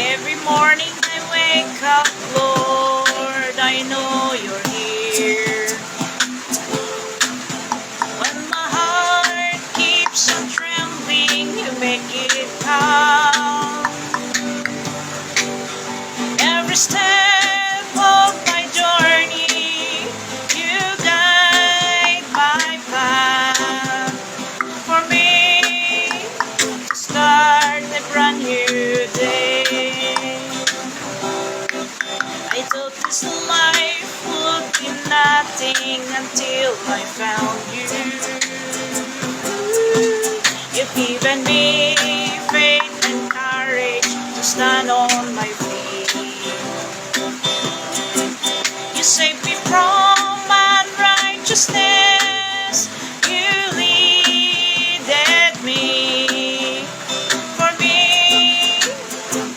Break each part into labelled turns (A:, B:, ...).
A: Every morning I wake up, Lord, I know you're here. When my heart keeps on trembling, you make it calm. Every step of my journey, you guide my path. For me to start a brand new day, I thought this life would be nothing until I found you. You've given me faith and courage to stand on my feet. You saved me from unrighteousness. You leaded me, for me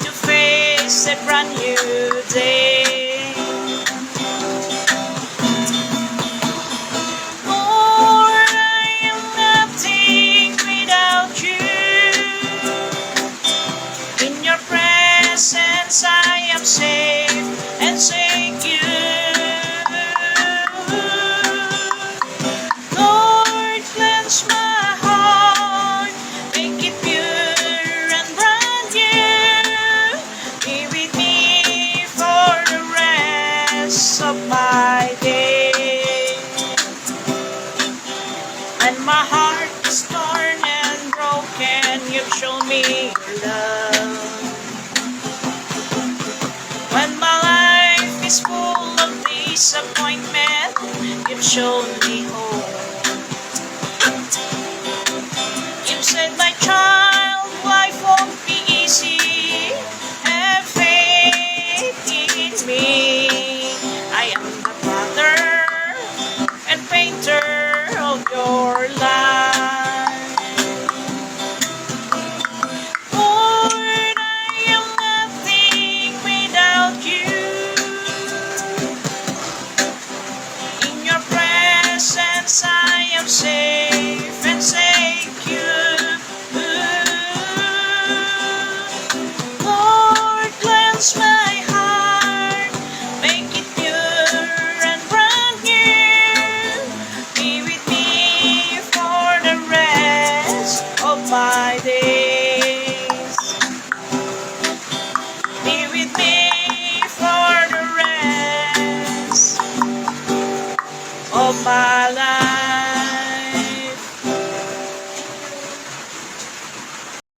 A: to face a brand new day. Lord, I am nothing without you. In your presence I am safe and secure. Lord, cleanse my heart, make it pure and brand new. Be with me for the rest of my day. When my heart is torn and broken, you've shown me your love. When my life is full of disappointment, you've shown